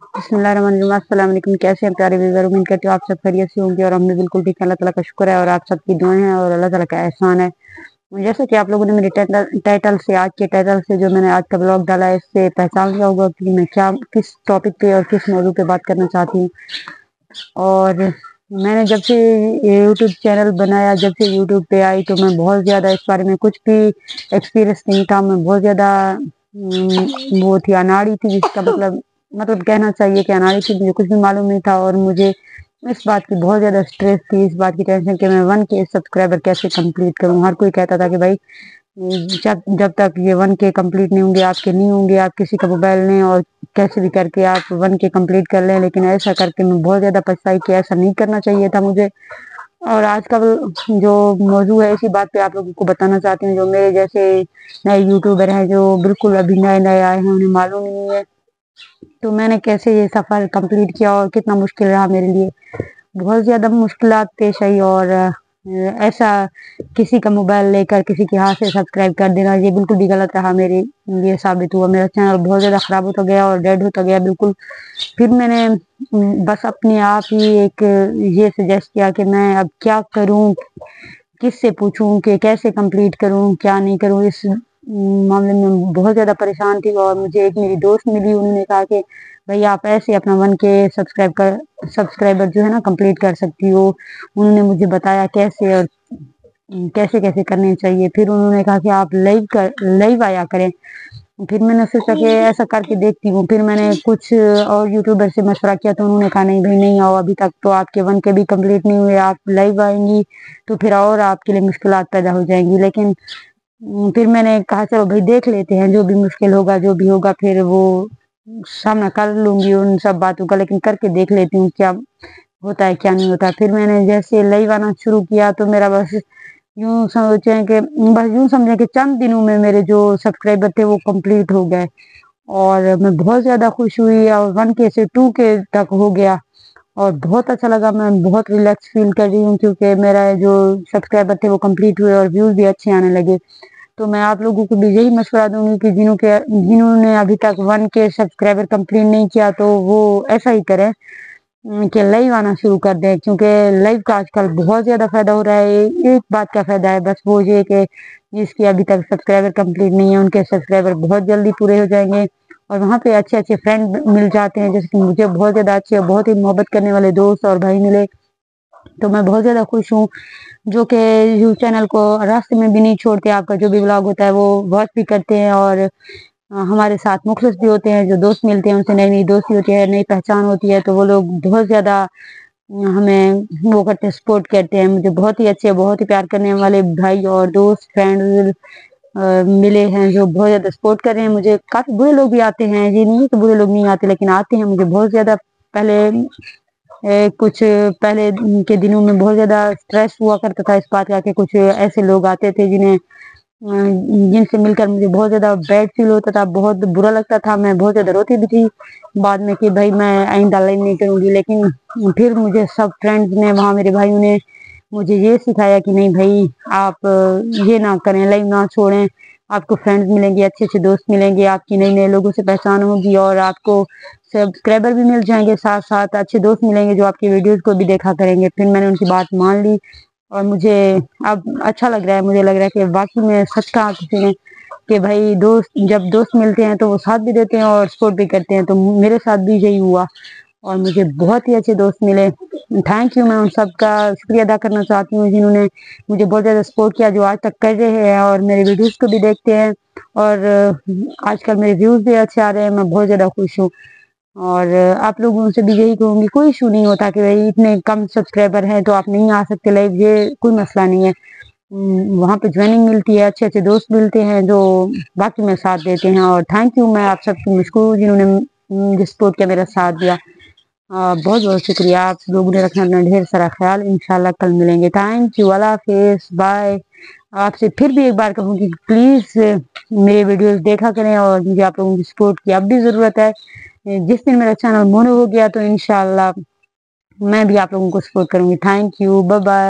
बिस्मिल्लाहिर्रहमानिर्रहीम। अस्सलाम वालेकुम। कैसे हैं प्यारे व्यूअर? उम्मीद करती हूँ आप सब खैरियत से होंगे और हम भी बिल्कुल ठीक हैं। अल्लाह ताला का शुक्र है और आप सबकी दुआएं हैं और अल्लाह ताला का एहसान है। जैसा कि आप लोगों ने मेरे टाइटल से, आज के टाइटल से जो मैंने आज का ब्लॉग डाला है, इससे पहचान लिया होगा कि मैं क्या, किस टॉपिक पे और किस मौजू पे बात करना चाहती हूँ। और मैंने जब से ये यूट्यूब चैनल बनाया, जब से यूट्यूब पे आई, तो मैं बहुत ज़्यादा इस बारे में कुछ भी एक्सपीरियंस नहीं था। मैं बहुत ज़्यादा वो थी, अनाड़ी थी, जिसका मतलब कहना चाहिए कि अनाड़ी थी। मुझे कुछ भी मालूम नहीं था और मुझे इस बात की बहुत ज़्यादा स्ट्रेस थी, इस बात की टेंशन कि मैं 1K सब्सक्राइबर कैसे कंप्लीट करूं। हर कोई कहता था कि भाई जब जब तक ये 1K कंप्लीट नहीं होंगे, आपके नहीं होंगे, आप किसी का मोबाइल लें और कैसे भी करके आप 1K कंप्लीट कर लें। लेकिन ऐसा करके मैं बहुत ज़्यादा पछताई कि ऐसा नहीं करना चाहिए था मुझे। और आज का जो मौजू है, इसी बात पे आप लोगों को बताना चाहती हूँ। जो मेरे जैसे नए यूट्यूबर हैं, जो बिल्कुल अभी नए नए आए हैं, उन्हें मालूम नहीं है, तो मैंने कैसे ये सफ़र कंप्लीट किया और कितना मुश्किल रहा मेरे लिए। बहुत ज़्यादा मुश्किलात पेश आई और ऐसा किसी का मोबाइल लेकर किसी के हाथ से सब्सक्राइब कर देना, ये बिल्कुल भी गलत रहा मेरे लिए साबित हुआ। मेरा चैनल बहुत ज़्यादा ख़राब होता गया और डेड होता गया बिल्कुल। फिर मैंने बस अपने आप ही एक ये सजेस्ट किया कि मैं अब क्या करूं, किससे पूछूं कि कैसे कंप्लीट करूं, क्या नहीं करूं। इस मामले में बहुत ज़्यादा परेशान थी और मुझे एक मेरी दोस्त मिली, उन्होंने कहा कि भाई आप ऐसे अपना 1K सब्सक्राइबर जो है ना कंप्लीट कर सकती हो। उन्होंने मुझे बताया कैसे और कैसे कैसे करने चाहिए। फिर उन्होंने कहा कि आप लाइव आया करें। फिर मैंने सोचा कि ऐसा करके देखती हूँ। फिर मैंने कुछ और यूट्यूबर से मशवरा किया, तो उन्होंने कहा नहीं भाई नहीं आओ, अभी तक तो आपके 1K भी कंप्लीट नहीं हुए, आप लाइव आएंगी तो फिर और आपके लिए मुश्किलात पैदा हो जाएंगी। लेकिन फिर मैंने कहा चलो भाई देख लेते हैं, जो भी मुश्किल होगा, जो भी होगा, फिर वो सामना कर लूंगी उन सब बातों का, लेकिन करके देख लेती हूँ क्या होता है क्या नहीं होता। फिर मैंने जैसे लाइव आना शुरू किया, तो मेरा बस यूं समझें कि चंद दिनों में मेरे जो सब्सक्राइबर थे वो कंप्लीट हो गए और मैं बहुत ज़्यादा खुश हुई और 1K से 2K तक हो गया और बहुत अच्छा लगा। मैं बहुत रिलैक्स फील कर रही हूँ क्योंकि मेरा जो सब्सक्राइबर थे वो कंप्लीट हुए और व्यूज़ भी अच्छे आने लगे। तो मैं आप लोगों को भी यही मशवरा दूंगी कि जिन्होंने अभी तक 1K सब्सक्राइबर कंप्लीट नहीं किया, तो वो ऐसा ही करें कि लाइव आना शुरू कर दें, क्योंकि लाइव का आजकल बहुत ज़्यादा फ़ायदा हो रहा है। एक बात का फ़ायदा है, बस वो ये कि जिसकी अभी तक सब्सक्राइबर कंप्लीट नहीं है, उनके सब्सक्राइबर बहुत जल्दी पूरे हो जाएंगे और वहाँ पे अच्छे अच्छे फ्रेंड मिल जाते हैं। जैसे कि मुझे बहुत ज़्यादा अच्छे और बहुत ही मोहब्बत करने वाले दोस्त और भाई मिले, तो मैं बहुत ज़्यादा खुश हूँ। जो कि यूट्यूब चैनल को रास्ते में भी नहीं छोड़ते, आपका जो भी ब्लॉग होता है वो वॉच भी करते हैं और हमारे साथ मुखलिस भी होते हैं। जो दोस्त मिलते हैं उनसे नई नई दोस्ती होती है, नई पहचान होती है, तो वो लोग बहुत ज़्यादा हमें वो करते हैं, सपोर्ट करते हैं। मुझे बहुत ही अच्छे, बहुत ही प्यार करने वाले भाई और दोस्त फ्रेंड मिले हैं, जो बहुत ज़्यादा सपोर्ट कर रहे हैं मुझे। काफ़ी बुरे लोग भी आते हैं, ये नहीं है कि बुरे लोग नहीं आते, लेकिन आते हैं। मुझे बहुत ज़्यादा पहले कुछ पहले के दिनों में बहुत ज़्यादा स्ट्रेस हुआ करता था इस बात का कि कुछ ऐसे लोग आते थे जिनसे मिलकर मुझे बहुत ज़्यादा बैड फील होता था, बहुत बुरा लगता था। मैं बहुत ज़्यादा रोती भी थी बाद में कि भाई मैं आइंदा लाइव नहीं करूँगी। लेकिन फिर मुझे सब फ्रेंड्स ने, वहाँ मेरे भाइयों ने मुझे ये सिखाया कि नहीं भाई आप ये ना करें, लाइव ना छोड़ें। आपको फ्रेंड्स मिलेंगे, अच्छे अच्छे दोस्त मिलेंगे, आपकी नए नए लोगों से पहचान होगी और आपको सब्सक्राइबर भी मिल जाएंगे, साथ साथ अच्छे दोस्त मिलेंगे जो आपकी वीडियोस को भी देखा करेंगे। फिर मैंने उनकी बात मान ली और मुझे अब अच्छा लग रहा है। मुझे लग रहा है कि वाकई में सच कहा किसी ने कि भाई जब दोस्त मिलते हैं तो वो साथ भी देते हैं और सपोर्ट भी करते हैं। तो मेरे साथ भी यही हुआ और मुझे बहुत ही अच्छे दोस्त मिले। थैंक यू, मैं उन सब का शुक्रिया अदा करना चाहती हूँ जिन्होंने मुझे बहुत ज़्यादा सपोर्ट किया, जो आज तक कर रहे हैं और मेरे वीडियोस को भी देखते हैं। और आजकल मेरे व्यूज़ भी अच्छे आ रहे हैं, मैं बहुत ज़्यादा खुश हूँ। और आप लोगों से भी यही कहूँगी, कोई इशू नहीं होता कि भाई इतने कम सब्सक्राइबर हैं तो आप नहीं आ सकते लाइव, ये कोई मसला नहीं है। वहाँ पे ज्वाइनिंग मिलती है, अच्छे अच्छे दोस्त मिलते हैं जो बाकी में साथ देते हैं। और थैंक यू, मैं आप सबकी मशकूर जिन्होंने मुझे सपोर्ट किया, मेरा साथ दिया। बहुत बहुत शुक्रिया। आप लोगों ने रखना अपना ढेर सारा ख्याल। इंशाल्लाह कल मिलेंगे। थैंक यू, अल्लाह हाफिज़, बाय। आपसे फिर भी एक बार कहूँगी प्लीज़ मेरे वीडियोस देखा करें और मुझे आप लोगों की सपोर्ट की अब भी ज़रूरत है। जिस दिन मेरा चैनल मोनो हो गया तो इंशाल्लाह मैं भी आप लोगों को सपोर्ट करूँगी। Thank you, bye bye.